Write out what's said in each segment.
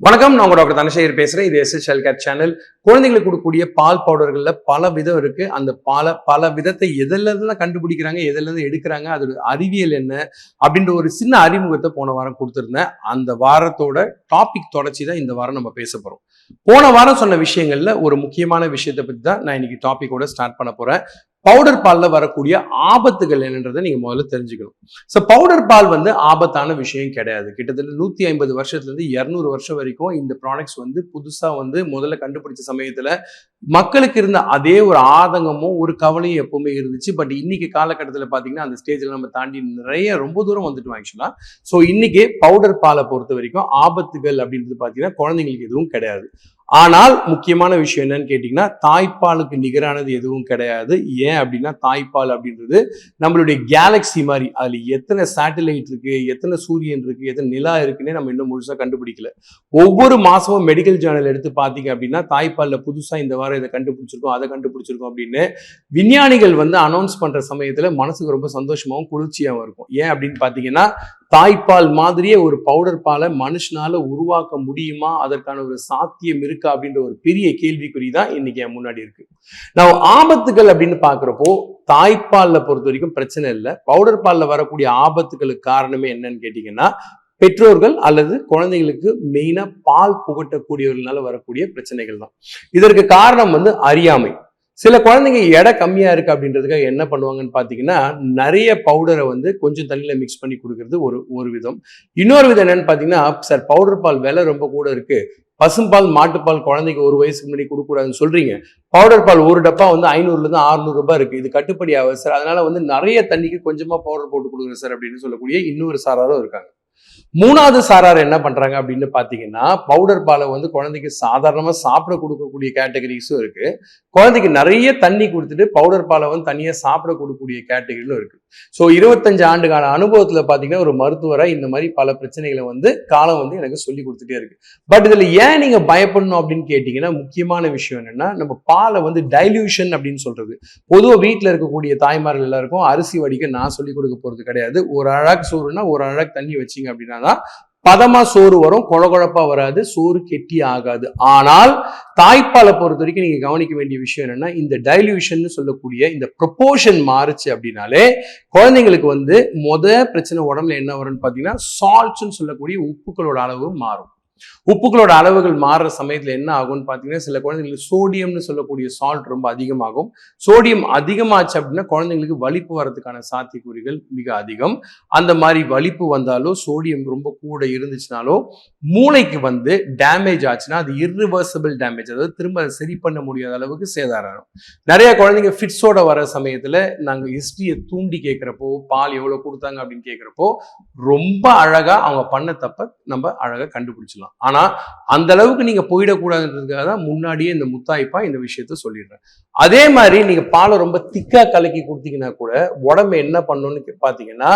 வணக்கம், நான் உங்க டாக்டர் தனசேகர் பேசுறேன். இது எஸ்எஸ்எல் கேர் சேனல். குழந்தைங்களுக்கு கொடுக்கக்கூடிய பால் பவுடர்கள்ல பல விதம் இருக்கு. அந்த பல விதத்தை எதுல இருந்து கண்டுபிடிக்கிறாங்க, எதுல இருந்து எடுக்கிறாங்க, அதோட அறிவியல் என்ன அப்படின்ற ஒரு சின்ன அறிமுகத்தை போன வாரம் கொடுத்திருந்தேன். அந்த வாரத்தோட டாபிக் தொடர்ச்சி தான் இந்த வாரம் நம்ம பேச போறோம். போன வாரம் சொன்ன விஷயங்கள்ல ஒரு முக்கியமான விஷயத்தை பத்தி தான் நான் இன்னைக்கு டாபிக்கோட ஸ்டார்ட் பண்ண போறேன். பவுடர் பால்ல வரக்கூடிய ஆபத்துகள் என்னன்றதை நீங்க முதல்ல தெரிஞ்சுக்கணும். ஸோ பவுடர் பால் ஆபத்தான விஷயம் கிடையாது. கிட்டத்தட்ட 150 வருஷத்துல இருந்து 200 வருஷம் வரைக்கும் இந்த ப்ராடக்ட்ஸ் புதுசா முதல்ல கண்டுபிடிச்ச சமயத்துல மக்களுக்கு இருந்த அதே ஒரு ஆதங்கமும் ஒரு கவலையும் எப்பவுமே இருந்துச்சு. பட் இன்னைக்கு காலகட்டத்தில் பாத்தீங்கன்னா அந்த ஸ்டேஜ்ல நம்ம தாண்டி நிறைய ரொம்ப தூரம் வந்துட்டோம் ஆக்சுவலா. ஸோ இன்னைக்கு பவுடர் பாலை பொறுத்த வரைக்கும் ஆபத்துகள் அப்படின்றது பாத்தீங்கன்னா குழந்தைங்களுக்கு எதுவும் கிடையாது. ஆனால் முக்கியமான விஷயம் என்னன்னு கேட்டீங்கன்னா, தாய்ப்பாலுக்கு நிகரானது எதுவும் கிடையாது. ஏன் அப்படின்னா, தாய்ப்பால் அப்படின்றது நம்மளுடைய கேலக்சி மாதிரி. அதுல எத்தனை சேட்டலைட் இருக்கு, எத்தனை சூரியன் இருக்கு, எத்தனை நிலா இருக்குன்னே நம்ம இன்னும் முழுசா கண்டுபிடிக்கல. ஒவ்வொரு மாசமும் மெடிக்கல் ஜேர்னல் எடுத்து பாத்தீங்க அப்படின்னா, தாய்ப்பால்ல புதுசா இந்த வாரம் இதை கண்டுபிடிச்சிருக்கோம், அதை கண்டுபிடிச்சிருக்கோம் அப்படின்னு விஞ்ஞானிகள் அனௌன்ஸ் பண்ற சமயத்துல மனசுக்கு ரொம்ப சந்தோஷமாவும் குளிர்ச்சியாகவும் இருக்கும். ஏன் அப்படின்னு பாத்தீங்கன்னா, தாய்ப்பால் மாதிரியே ஒரு பவுடர் பாலை மனுஷனால உருவாக்க முடியுமா, அதற்கான ஒரு சாத்தியம் இருக்கா அப்படின்ற ஒரு பெரிய கேள்விக்குறி தான் இன்னைக்கு என் முன்னாடி இருக்கு. நான் ஆபத்துகள் அப்படின்னு பாக்குறப்போ தாய்ப்பால்ல பொறுத்த வரைக்கும் பிரச்சனை இல்லை. பவுடர் பால்ல வரக்கூடிய ஆபத்துகளுக்கு காரணமே என்னன்னு கேட்டீங்கன்னா, பெற்றோர்கள் அல்லது குழந்தைகளுக்கு மெயினா பால் புகட்டக்கூடியவர்களால வரக்கூடிய பிரச்சனைகள் தான். இதற்கு காரணம் அறியாமை. சில குழந்தைங்க எடை கம்மியா இருக்கு அப்படின்றதுக்காக என்ன பண்ணுவாங்கன்னு பாத்தீங்கன்னா, நிறைய பவுடரை கொஞ்சம் தண்ணியில மிக்ஸ் பண்ணி கொடுக்கறது ஒரு விதம். இன்னொரு விதம் என்னன்னு பாத்தீங்கன்னா, சார் பவுடர் பால் விலை ரொம்ப கூட இருக்கு, பசும்பால் மாட்டுப்பால் குழந்தைக்கு 1 வயசுக்கு முன்னாடி கொடுக்கூடாதுன்னு சொல்றீங்க, பவுடர் பால் ஒரு டப்பா 500 இருந்து 600 ரூபாய் இருக்கு, இது கட்டுப்படி ஆகுது சார், அதனால நிறைய தண்ணிக்கு கொஞ்சமா பவுடர் போட்டு கொடுக்குறேன் சார் அப்படின்னு சொல்லக்கூடிய இன்னொரு சாராரும் இருக்காங்க. மூணாவது சாரார் என்ன பண்றாங்க அப்படின்னு பாத்தீங்கன்னா, பவுடர் பாலை குழந்தைக்கு சாதாரணமா சாப்பிட கொடுக்கக்கூடிய கேட்டகரிஸும் இருக்கு. குழந்தைக்கு நிறைய தண்ணி கொடுத்துட்டு பவுடர் பாலை தனியா சாப்பிட கொடுக்கக்கூடிய கேட்டகரியிலும் இருக்கு. ஸோ 25 ஆண்டு கால அனுபவத்துல பாத்தீங்கன்னா ஒரு மருத்துவரா இந்த மாதிரி பல பிரச்சனைகளை காலம் எனக்கு சொல்லி கொடுத்துட்டே இருக்கு. பட் இதுல ஏன் நீங்க பயப்படணும் அப்படின்னு கேட்டீங்கன்னா, முக்கியமான விஷயம் என்னன்னா, நம்ம பாலை டைல்யூஷன் அப்படின்னு சொல்றது. பொதுவாக வீட்டுல இருக்கக்கூடிய தாய்மார்கள் எல்லாருக்கும் அரிசி வடிக்க நான் சொல்லி கொடுக்க போறது கிடையாது. ஒரு அழகு சோறுனா ஒரு அழகு தண்ணி வச்சிங்க அப்படின்னா தான் பதமா சோறு வரும், கொழகொழப்பா வராது, சோறு கெட்டி ஆகாது. ஆனால் தாய்ப்பாலை பொறுத்த வரைக்கும் நீங்க கவனிக்க வேண்டிய விஷயம் என்னன்னா, இந்த டைல்யூஷன் சொல்லக்கூடிய இந்த ப்ரொபோர்ஷன் மாறுச்சு அப்படின்னாலே குழந்தைங்களுக்கு பிரச்சனை உடம்புல என்ன வரும்னு பாத்தீங்கன்னா, சால்ட்ஸ்ன்னு சொல்லக்கூடிய உப்புக்களோட அளவு மாறும். உப்புகளோட அளவுகள் மாறுற சமயத்துல என்ன ஆகும்னு பாத்தீங்கன்னா, சில குழந்தைங்களுக்கு சோடியம்னு சொல்லக்கூடிய சால்ட் ரொம்ப அதிகமாகும். சோடியம் அதிகமாச்சு அப்படின்னா குழந்தைங்களுக்கு வலிப்பு வரதுக்கான சாத்தியக்கூறுகள் மிக அதிகம். அந்த மாதிரி வலிப்பு வந்தாலோ, சோடியம் ரொம்ப கூட இருந்துச்சுனாலோ, மூளைக்கு டேமேஜ் ஆச்சுன்னா அது இர்ரிவர்சிபிள் டேமேஜ், அதாவது திரும்ப சரி பண்ண முடியாத அளவுக்கு சேதாரம். நிறைய குழந்தைங்க ஃபிட்ஸோட வர சமயத்துல நாங்க ஹிஸ்டரியை தூண்டி கேட்கிறப்போ, பால் எவ்வளவு கொடுத்தாங்க அப்படின்னு கேட்கிறப்போ, ரொம்ப அழகா அவங்க பண்ண தப்ப நம்ம அழகா கண்டுபிடிச்சலாம். ஆனா அந்த அளவுக்கு நீங்க போயிடக்கூடாதுன்றதுக்காக தான் முன்னாடியே இந்த முத்தாய்ப்பா இந்த விஷயத்த சொல்லிடுறேன். அதே மாதிரி நீங்க பாலை ரொம்ப திக்கா கலக்கி கொடுத்தீங்கன்னா கூட உடம்பு என்ன பண்ணணும்னு பாத்தீங்கன்னா,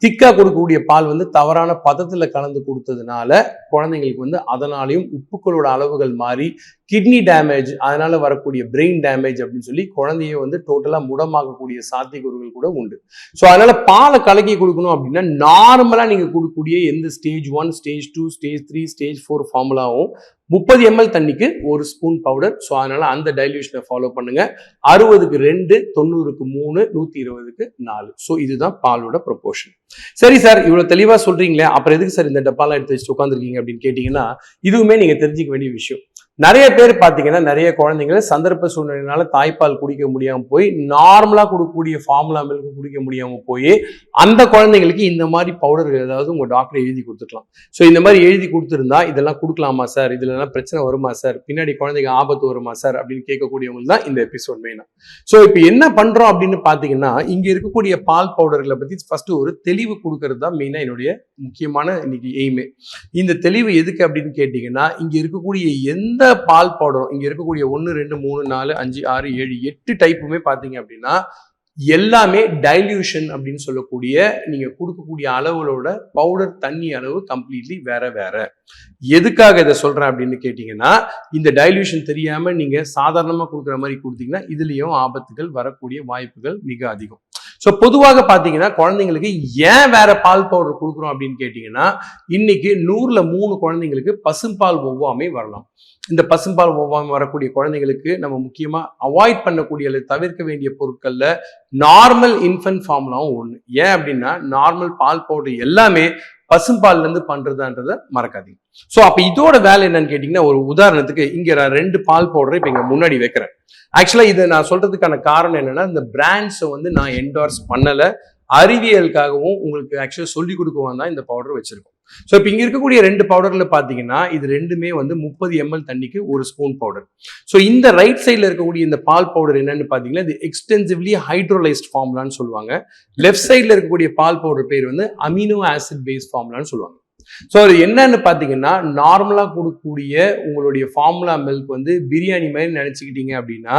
திக்கா கொடுக்கக்கூடிய பால் தவறான பதத்துல கலந்து கொடுத்ததுனால குழந்தைங்களுக்கு அதனாலையும் உப்புக்களோட அளவுகள் மாறி கிட்னி டேமேஜ், அதனால வரக்கூடிய பிரெயின் டேமேஜ் அப்படின்னு சொல்லி குழந்தைய டோட்டலா முடமாக்கக்கூடிய சாத்தியக்கூறுகள் கூட உண்டு. ஸோ அதனால பாலை கலக்கி கொடுக்கணும் அப்படின்னா, நார்மலா நீங்க கொடுக்கக்கூடிய எந்த stage 1, stage 2, stage 3, stage 4 ஃபார்முலாவும் 30 ml தண்ணிக்கு 1 ஸ்பூன் பவுடர். ஸோ அதனால அந்த டைல்யூஷனை ஃபாலோ பண்ணுங்க. 60க்கு 2, 90க்கு 3, 120க்கு 4. ஸோ இதுதான் பாலோட ப்ரொபோர்ஷன். சரி சார், இவ்வளவு தெளிவா சொல்றீங்களே, அப்புறம் எதுக்கு சார் இந்த டப்பாலாம் எடுத்து வச்சு உட்காந்துருக்கீங்க அப்படின்னு கேட்டீங்கன்னா, இதுவுமே நீங்க தெரிஞ்சுக்க வேண்டிய விஷயம். நிறைய பேர் பாத்தீங்கன்னா, நிறைய குழந்தைங்களை சந்தர்ப்ப சூழ்நிலையினால தாய்ப்பால் குடிக்க முடியாம போய் நார்மலா கொடுக்கக்கூடிய ஃபார்முலா மில்க் குடிக்க முடியாம போய் அந்த குழந்தைங்களுக்கு இந்த மாதிரி பவுடர்கள் ஏதாவது உங்க டாக்டர் எழுதி கொடுத்துக்கலாம். ஸோ இந்த மாதிரி எழுதி கொடுத்துருந்தா இதெல்லாம் கொடுக்கலாமா சார், இதுல எல்லாம் பிரச்சனை வருமா சார், பின்னாடி குழந்தைங்க ஆபத்து வருமா சார் அப்படின்னு கேட்கக்கூடியவங்க தான் இந்த எபிசோட் மெயினா. ஸோ இப்போ என்ன பண்றோம் அப்படின்னு பாத்தீங்கன்னா, இங்க இருக்கக்கூடிய பால் பவுடர்களை பத்தி ஃபர்ஸ்ட் ஒரு தெளிவு கொடுக்கறது தான் மெயினா என்னுடைய முக்கியமான இன்னைக்கு எய்மே. இந்த தெளிவு எதுக்கு அப்படின்னு கேட்டீங்கன்னா, இங்க இருக்கக்கூடிய எந்த பால் பவுடரும், இங்க இருக்கக்கூடிய 1, 2, 3, 4, 5, 6, 7, 8 டைப்புமே பாத்தீங்க அப்படின்னா எல்லாமே டைல்யூஷன் அப்படின்னு சொல்லக்கூடிய நீங்க கொடுக்கக்கூடிய அளவுகளோட பவுடர் தண்ணி அளவு கம்ப்ளீட்லி வேற வேற. எதுக்காக இதை சொல்றேன் அப்படின்னு கேட்டீங்கன்னா, இந்த டைல்யூஷன் தெரியாம நீங்க சாதாரணமா கொடுக்குற மாதிரி கொடுத்தீங்கன்னா இதுலயும் ஆபத்துகள் வரக்கூடிய வாய்ப்புகள் மிக அதிகம். ஸோ பொதுவாக பார்த்தீங்கன்னா குழந்தைங்களுக்கு ஏன் வேற பால் பவுடர் கொடுக்குறோம் அப்படின்னு கேட்டிங்கன்னா, இன்னைக்கு 100ல 3 குழந்தைங்களுக்கு பசும்பால் ஒவ்வாமை வரலாம். இந்த பசும்பால் ஒவ்வாமை வரக்கூடிய குழந்தைங்களுக்கு நம்ம முக்கியமா அவாய்ட் பண்ணக்கூடிய அல்லது தவிர்க்க வேண்டிய பொருட்கள்ல நார்மல் இன்ஃபன்ட் ஃபார்முலாவும் ஒண்ணு. ஏன் அப்படின்னா நார்மல் பால் பவுடர் எல்லாமே பசும்பால்ல இருந்து பண்றதான்றத மறக்காதீங்க. சோ அப்ப இதோட வேலை என்னன்னு கேட்டீங்கன்னா, ஒரு உதாரணத்துக்கு இங்க நான் 2 பால் பவுடரை இப்ப இங்க முன்னாடி வைக்கிறேன். ஆக்சுவலா இதை நான் சொல்றதுக்கான காரணம் என்னன்னா, இந்த பிராண்ட்ஸை வந்து நான் என்டோர்ஸ் பண்ணல, அறிவியலுக்காகவும் உங்களுக்கு ஆக்சுவலா சொல்லி கொடுக்கவும் தான் இந்த பவுடர் வச்சிருக்கோம். ஸோ இப்போ இங்க இருக்கக்கூடிய 2 பவுடர்ல பாத்தீங்கன்னா, இது ரெண்டுமே வந்து 30 ml தண்ணிக்கு 1 ஸ்பூன் பவுடர். ஸோ இந்த ரைட் சைட்ல இருக்கக்கூடிய இந்த பால் பவுடர் என்னன்னு பாத்தீங்கன்னா, இது எக்ஸ்டென்சிவ்லி ஹைட்ரோலைஸ்ட் ஃபார்முலான்னு சொல்லுவாங்க. லெஃப்ட் சைட்ல இருக்கக்கூடிய பால் பவுடர் பேர் வந்து அமினோ ஆசிட் பேஸ் ஃபார்முலான்னு சொல்லுவாங்க. ஸோ அது என்னன்னு பாத்தீங்கன்னா, நார்மலா கொடுக்கக்கூடிய உங்களுடைய ஃபார்முலா மில்க் வந்து பிரியாணி மாதிரி நினைச்சுக்கிட்டீங்க அப்படின்னா,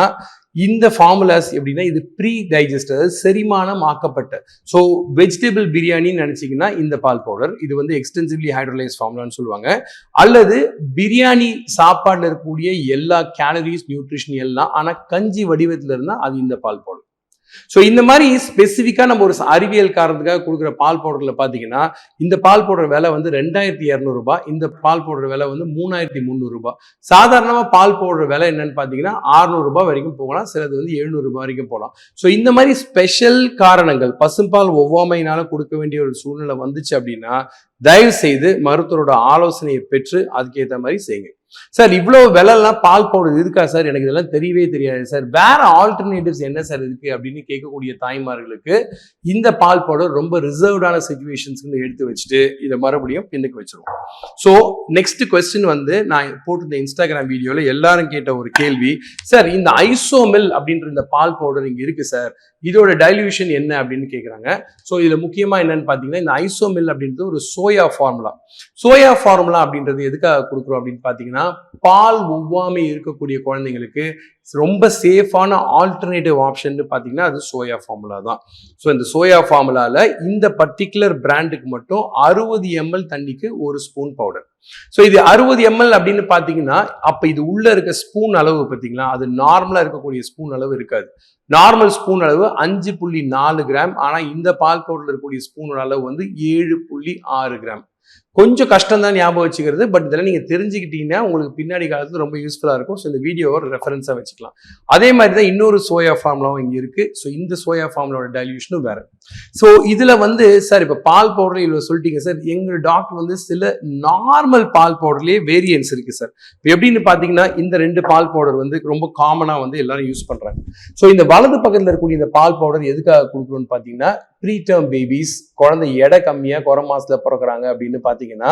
இந்த ஃபார்முலாஸ் எப்படின்னா இது ப்ரீ டைஜஸ்டர், செரிமானம் ஆக்கப்பட்ட. ஸோ வெஜிடபிள் பிரியாணின்னு நினைச்சீங்கன்னா இந்த பால் பவுடர் இது வந்து எக்ஸ்டென்சிவ்லி ஹைட்ரோலைஸ் ஃபார்முலான்னு சொல்லுவாங்க. அல்லது பிரியாணி சாப்பாடுல இருக்கக்கூடிய எல்லா கேலரிஸ், நியூட்ரிஷன் எல்லாம் ஆனா கஞ்சி வடிவத்துல இருந்தா அது இந்த பால் பவுடர். ஸோ இந்த மாதிரி ஸ்பெசிஃபிக்கா நம்ம ஒரு அறிவியல் காரணத்துக்காக கொடுக்குற பால் பவுடர்ல பாத்தீங்கன்னா, இந்த பால் பவுடர் விலை வந்து 2200 ரூபாய், இந்த பால் பவுடர் விலை வந்து 3300 ரூபாய். சாதாரணமா பால் பவுடர் விலை என்னன்னு பாத்தீங்கன்னா 600 ரூபாய் வரைக்கும் போகலாம், சிலது வந்து 700 ரூபாய் வரைக்கும் போகலாம். ஸோ இந்த மாதிரி ஸ்பெஷல் காரணங்கள் பசும்பால் ஒவ்வாமையினால கொடுக்க வேண்டிய ஒரு சூழ்நிலை வந்துச்சு அப்படின்னா, தயவு செய்து மருத்துவரோட ஆலோசனையை பெற்று அதுக்கேற்ற மாதிரி செய்யுங்க. சார் இவ்வளவு விலைலாம் பால் பவுடர் இருக்கா சார், எனக்கு இதெல்லாம் தெரியவே தெரியாது சார், வேற ஆல்டர்னேட்டிவ்ஸ் என்ன சார் இருக்கு அப்படின்னு கேட்கக்கூடிய தாய்மார்களுக்கு இந்த பால் பவுடர் ரொம்ப ரிசர்வ்டான சிச்சுவேஷன்ஸ்க்கு எடுத்து வச்சுட்டு இதை மறுபடியும் பின்னுக்கு வச்சிருவோம். ஸோ நெக்ஸ்ட் கொஸ்டின் வந்து நான் போட்டிருந்த இன்ஸ்டாகிராம் வீடியோல எல்லாரும் கேட்ட ஒரு கேள்வி, சார் இந்த ஐசோமில் அப்படின்ற இந்த பால் பவுடர் இங்க இருக்கு சார், இதோட டைல்யூஷன் என்ன அப்படின்னு கேட்குறாங்க. ஸோ இதுல முக்கியமா என்னன்னு பாத்தீங்கன்னா, இந்த ஐசோமில் அப்படின்றது ஒரு சோயா ஃபார்முலா. சோயா ஃபார்முலா அப்படின்றது எதுக்காக கொடுக்குறோம் அப்படின்னு பாத்தீங்கன்னா, பால் ஒவ்வாமை இருக்கக்கூடிய குழந்தைங்களுக்கு ரொம்ப சேஃபான ஆல்டர்னேட்டிவ் ஆப்ஷன் பாத்தீங்கன்னா அது சோயா ஃபார்முலா தான். ஸோ இந்த சோயா ஃபார்முலால இந்த பர்டிகுலர் பிராண்டுக்கு மட்டும் 60 ml தண்ணிக்கு 1 ஸ்பூன் பவுடர். ஸோ இது 60 ml அப்படின்னு பாத்தீங்கன்னா, அப்ப இது உள்ள இருக்க ஸ்பூன் அளவு பாத்தீங்களா, அது நார்மலா இருக்கக்கூடிய ஸ்பூன் அளவு இருக்காது. நார்மல் ஸ்பூன் அளவு 5.4 கிராம். ஆனா இந்த பால் பவுடர்ல இருக்கக்கூடிய ஸ்பூன் அளவு வந்து 7.6 கிராம். கொஞ்சம் கஷ்டம் தான் ஞாபகம் வச்சுக்கிறது, பட் இதெல்லாம் நீங்க தெரிஞ்சுக்கிட்டீங்கன்னா உங்களுக்கு பின்னாடி காலத்துல ரொம்ப யூஸ்ஃபுல்லா இருக்கும். ஸோ இந்த வீடியோவை ரெஃபரன்ஸா வச்சுக்கலாம். அதே மாதிரி தான் இன்னொரு சோயா ஃபார்முலாவும் இங்க இருக்கு. ஸோ இந்த சோயா ஃபார்முலாவோட டைல்யூஷனும் வேற. ஸோ இதுல வந்து சார் இப்ப பால் பவுடர் இவ்வளவு சொல்லிட்டீங்க சார், எங்க டாக்டர் வந்து சில நார்மல் பால் பவுடர்லயே வேரியன்ஸ் இருக்கு சார். எப்படின்னு பாத்தீங்கன்னா, இந்த 2 பால் பவுடர் வந்து ரொம்ப காமனா வந்து எல்லாரும் யூஸ் பண்றாங்க. ஸோ இந்த வலது பக்கத்துல இருக்கக்கூடிய இந்த பால் பவுடர் எதுக்காக கொடுக்கணும்னு பாத்தீங்கன்னா, ப்ரீடேர்ம் பேபிஸ், குழந்தை எடை கம்மியா குறை மாசத்துல பிறக்கிறாங்க அப்படின்னு பாத்தீங்கன்னா,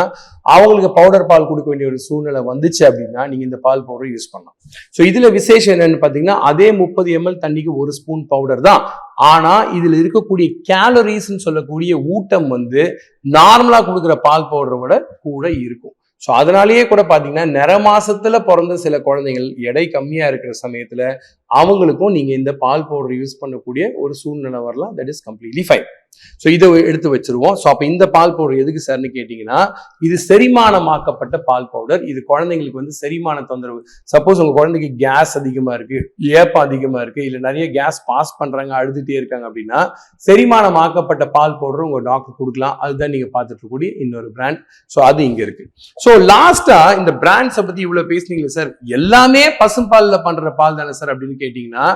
அவங்களுக்கு பவுடர் பால் கொடுக்க வேண்டிய ஒரு சூழ்நிலை வந்துச்சு அப்படின்னா நீங்க இந்த பால் பவுடர் யூஸ் பண்ணலாம். ஸோ இதுல விசேஷம் என்னன்னு பாத்தீங்கன்னா, அதே 30 ml தண்ணிக்கு 1 ஸ்பூன் பவுடர் தான். ஆனா இதுல இருக்கக்கூடிய கேலரிஸ் சொல்லக்கூடிய ஊட்டம் வந்து நார்மலா கொடுக்குற பால் பவுடரை விட கூட இருக்கும். ஸோ அதனாலேயே கூட பாத்தீங்கன்னா, நிற மாசத்துல பிறந்த சில குழந்தைகள் எடை கம்மியா இருக்கிற சமயத்துல அவங்களுக்கும் நீங்க இந்த பால் பவுடர் யூஸ் பண்ணக்கூடிய ஒரு சூழ்நிலை வரலாம். That is completely fine. So இதை எடுத்து வச்சிருவோம். ஸோ அப்ப இந்த பால் பவுடர் எதுக்கு சார்னு கேட்டீங்கன்னா, இது செரிமானமாக்கப்பட்ட பால் பவுடர். இது குழந்தைங்களுக்கு வந்து செரிமான தொந்தரவு, சப்போஸ் உங்க குழந்தைக்கு கேஸ் அதிகமா இருக்கு, ஏப்பம் அதிகமா இருக்கு, இல்ல நிறைய கேஸ் பாஸ் பண்றாங்க, அழுதுட்டே இருக்காங்க அப்படின்னா செரிமானமாக்கப்பட்ட பால் பவுடர் உங்க டாக்டர் கொடுக்கலாம். அதுதான் நீங்க பார்த்துட்டு இருக்கக்கூடிய இன்னொரு பிராண்ட். ஸோ அது இங்க இருக்கு. ஸோ லாஸ்டா இந்த பிராண்ட்ஸை பத்தி இவ்வளவு பேசுனீங்களே சார், எல்லாமே பசும்பால்ல பண்ற பால் தானே சார் அப்படின்னு கேட்டீங்கன்னா,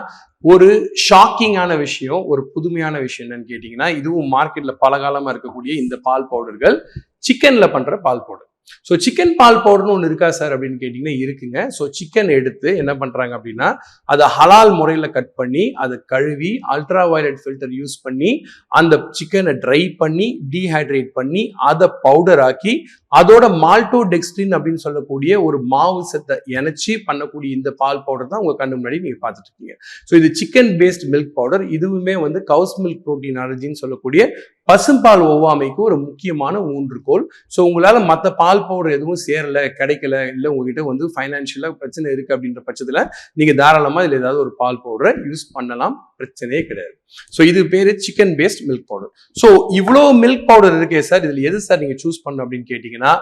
ஒரு ஷாக்கிங்கான விஷயம், ஒரு புதுமையான விஷயம் என்னன்னு கேட்டீங்கன்னா, இதுவும் மார்க்கெட்ல பல காலமா இருக்கக்கூடிய இந்த பால் பவுடர்கள் சிக்கன்ல பண்ற பால் பவுடர். ஸோ சிக்கன் பால் பவுடர்னு ஒன்று இருக்கா சார் அப்படின்னு கேட்டீங்கன்னா இருக்குங்க. ஸோ சிக்கன் எடுத்து என்ன பண்றாங்க அப்படின்னா, அதை ஹலால் முறையில் கட் பண்ணி அதை கழுவி அல்ட்ரா வயலட் ஃபில்டர் யூஸ் பண்ணி அந்த சிக்கனை ட்ரை பண்ணி டீஹைட்ரேட் பண்ணி அதை பவுடர் ஆக்கி அதோட மால்டோடெக்ஸ்ட்ரின் அப்படின்னு சொல்லக்கூடிய ஒரு மாவு சத்தை இணைச்சி பண்ணக்கூடிய இந்த பால் பவுடர் தான் உங்க கண்ணு முன்னாடி நீங்க பார்த்துட்டு இருக்கீங்க. ஸோ இது சிக்கன் பேஸ்ட் மில்க் பவுடர். இதுவுமே வந்து கவுஸ் மில்க் புரோட்டீன் அலர்ஜின்னு சொல்லக்கூடிய பசும்பால் ஒவ்வாமைக்கு ஒரு முக்கியமான ஊன்றுகோல். ஸோ உங்களால மற்ற பால் பவுடர் எதுவும் சேரல, கிடைக்கல, இல்லை உங்ககிட்ட வந்து ஃபைனான்சியலா பிரச்சனை இருக்கு அப்படின்ற பட்சத்துல நீங்க தாராளமா இதுல ஏதாவது ஒரு பால் பவுடரை யூஸ் பண்ணலாம், பிரச்சனையே கிடையாது. ஸோ இது பேரு chicken paste milk powder. So இவ்வளோ மில்க் பவுடர் இருக்கே சார், இதுல எது சார் நீங்க சூஸ் பண்ணணும் அப்படின்னு கேட்டீங்கன்னா,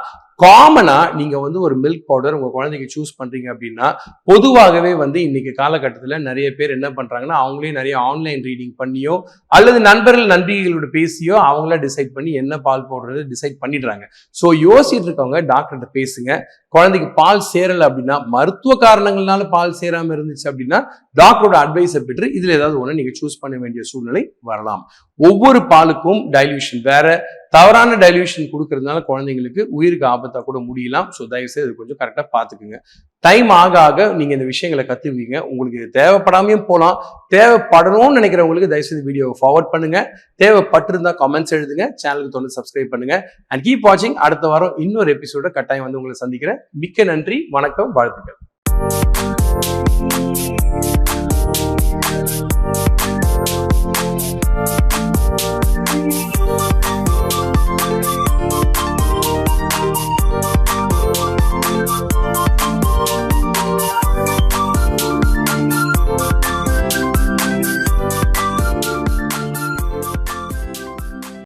காமனா நீங்க வந்து ஒரு மில்க் பவுடர் உங்க குழந்தைக்கு சூஸ் பண்றீங்க அப்படின்னா, பொதுவாகவே வந்து இன்னைக்கு காலகட்டத்துல நிறைய பேர் என்ன பண்றாங்கன்னா, அவங்களே நிறைய ஆன்லைன் ரீடிங் பண்ணியோ அல்லது நண்பிகளோட பேசியோ அவங்கள டிசைட் பண்ணி என்ன பால் பவுடர் டிசைட் பண்ணிடுறாங்க. ஸோ யோசிச்சுட்டு இருக்கவங்க டாக்டர்கிட்ட பேசுங்க. குழந்தைக்கு பால் சேரல அப்படின்னா, மருத்துவ காரணங்கள்னால பால் சேராம இருந்துச்சு அப்படின்னா, டாக்டரோட அட்வைஸை பெற்று இதுல ஏதாவது ஒண்ணு நீங்க சூஸ் பண்ண வேண்டிய சூழ்நிலை வரலாம். ஒவ்வொரு பாலுக்கும் டைல்யூஷன் வேற, தவறான டைல்யூஷன் கொடுக்கறதுனால குழந்தைங்களுக்கு உயிருக்கு ஆபத்தா கூட முடியலாம். ஸோ தயவுசெய்து இது கொஞ்சம் கரெக்டா பாத்துக்குங்க. டைம் ஆக ஆக நீங்க இந்த விஷயங்களை கத்துவீங்க. உங்களுக்கு இது தேவைப்படாமையும் போலாம். தேவைப்படணும்னு நினைக்கிறவங்களுக்கு தயவுசெய்து வீடியோவை ஃபார்வர்ட் பண்ணுங்க. தேவைப்பட்டிருந்தா கமெண்ட்ஸ் எழுதுங்க. சேனலுக்கு தொடர்ந்து சப்ஸ்கிரைப் பண்ணுங்க அண்ட் கீப் வாட்சிங். அடுத்த வாரம் இன்னொரு எபிசோட கட்டாயம் வந்து உங்களை சந்திக்கிறேன். மிக்க நன்றி, வணக்கம், வாழ்த்துக்கள்.